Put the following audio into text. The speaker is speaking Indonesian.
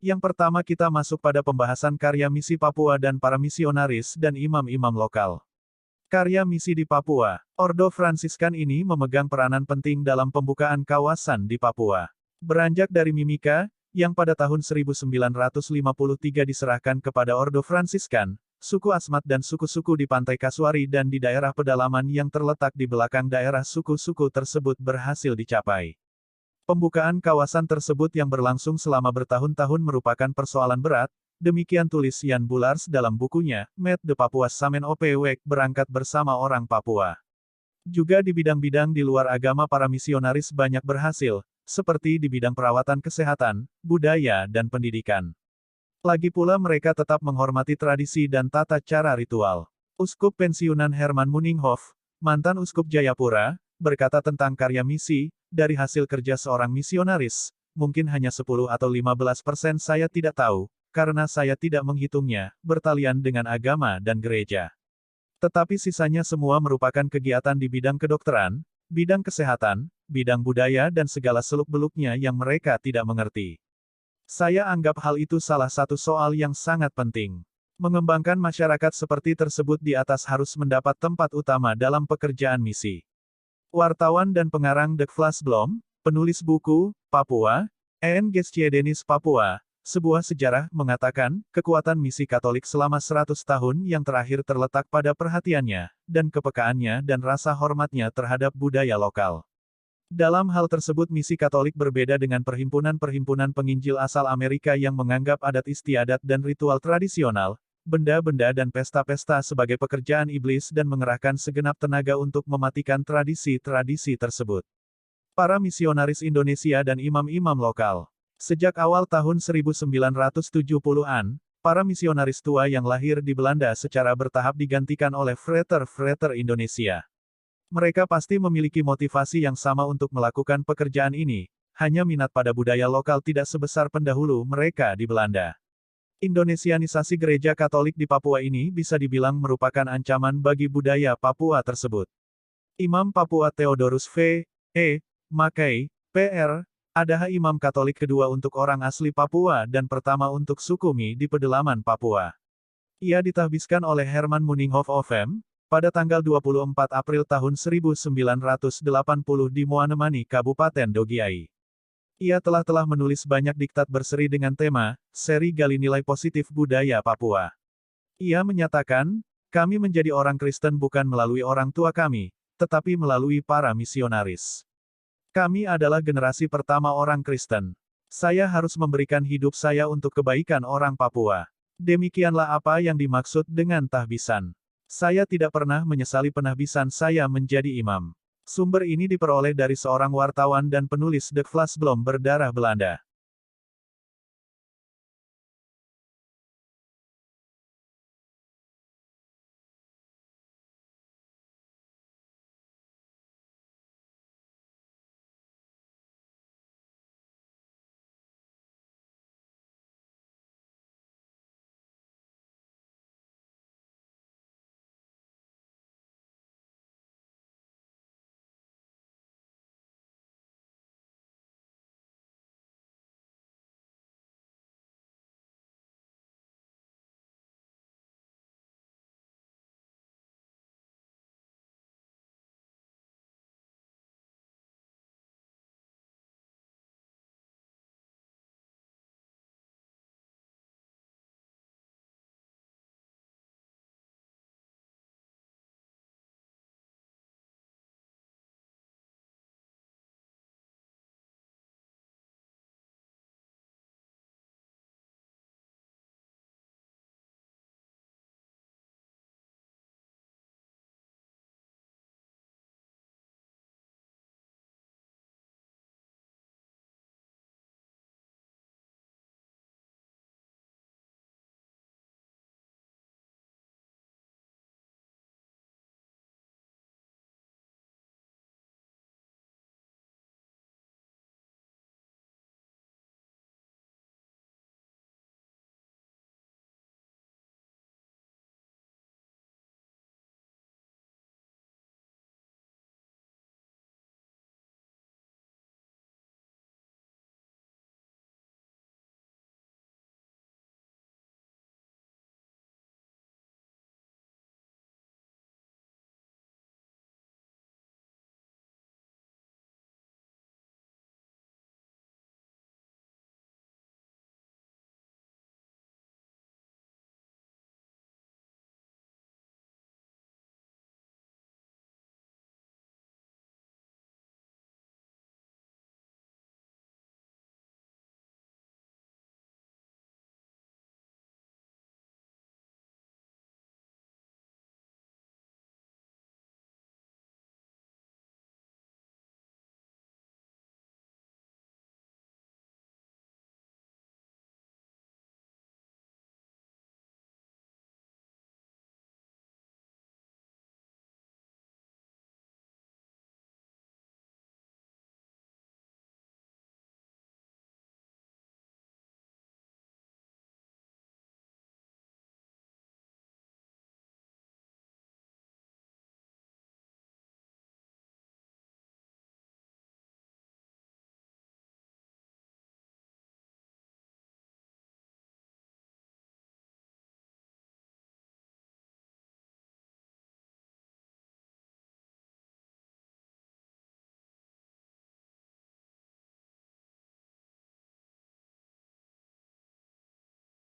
Yang pertama kita masuk pada pembahasan karya misi Papua dan para misionaris dan imam-imam lokal. Karya misi di Papua. Ordo Fransiskan ini memegang peranan penting dalam pembukaan kawasan di Papua. Beranjak dari Mimika, yang pada tahun 1953 diserahkan kepada Ordo Fransiskan, suku Asmat dan suku-suku di Pantai Kasuari dan di daerah pedalaman yang terletak di belakang daerah suku-suku tersebut berhasil dicapai. Pembukaan kawasan tersebut yang berlangsung selama bertahun-tahun merupakan persoalan berat, demikian tulis Jan Bulars dalam bukunya, Met de Papua Samen Opwek berangkat bersama orang Papua. Juga di bidang-bidang di luar agama para misionaris banyak berhasil, seperti di bidang perawatan kesehatan, budaya dan pendidikan. Lagi pula mereka tetap menghormati tradisi dan tata cara ritual. Uskup pensiunan Herman Muninghoff, mantan Uskup Jayapura, berkata tentang karya misi, dari hasil kerja seorang misionaris, mungkin hanya 10 atau 15% saya tidak tahu, karena saya tidak menghitungnya, bertalian dengan agama dan gereja. Tetapi sisanya semua merupakan kegiatan di bidang kedokteran, bidang kesehatan, bidang budaya dan segala seluk-beluknya yang mereka tidak mengerti. Saya anggap hal itu salah satu soal yang sangat penting. Mengembangkan masyarakat seperti tersebut di atas harus mendapat tempat utama dalam pekerjaan misi. Wartawan dan pengarang Dek Vlasblom, penulis buku, Papua, En Gestiedenis Papua, sebuah sejarah, mengatakan, kekuatan misi Katolik selama 100 tahun yang terakhir terletak pada perhatiannya, dan kepekaannya dan rasa hormatnya terhadap budaya lokal. Dalam hal tersebut misi Katolik berbeda dengan perhimpunan-perhimpunan penginjil asal Amerika yang menganggap adat istiadat dan ritual tradisional, benda-benda dan pesta-pesta sebagai pekerjaan iblis dan mengerahkan segenap tenaga untuk mematikan tradisi-tradisi tersebut. Para misionaris Indonesia dan imam-imam lokal. Sejak awal tahun 1970-an, para misionaris tua yang lahir di Belanda secara bertahap digantikan oleh Frater-Frater Indonesia. Mereka pasti memiliki motivasi yang sama untuk melakukan pekerjaan ini, hanya minat pada budaya lokal tidak sebesar pendahulu mereka di Belanda. Indonesianisasi gereja Katolik di Papua ini bisa dibilang merupakan ancaman bagi budaya Papua tersebut. Imam Papua Theodorus V. E. Mackay, Pr. adalah imam Katolik kedua untuk orang asli Papua dan pertama untuk suku Mi di pedalaman Papua. Ia ditahbiskan oleh Herman Muninghoff OFM, pada tanggal 24 April tahun 1980 di Moanemani, Kabupaten Dogiai. Ia telah menulis banyak diktat berseri dengan tema, seri gali nilai positif budaya Papua. Ia menyatakan, kami menjadi orang Kristen bukan melalui orang tua kami, tetapi melalui para misionaris. Kami adalah generasi pertama orang Kristen. Saya harus memberikan hidup saya untuk kebaikan orang Papua. Demikianlah apa yang dimaksud dengan tahbisan. Saya tidak pernah menyesali penahbisan saya menjadi imam. Sumber ini diperoleh dari seorang wartawan dan penulis Dek Vlasblom berdarah Belanda.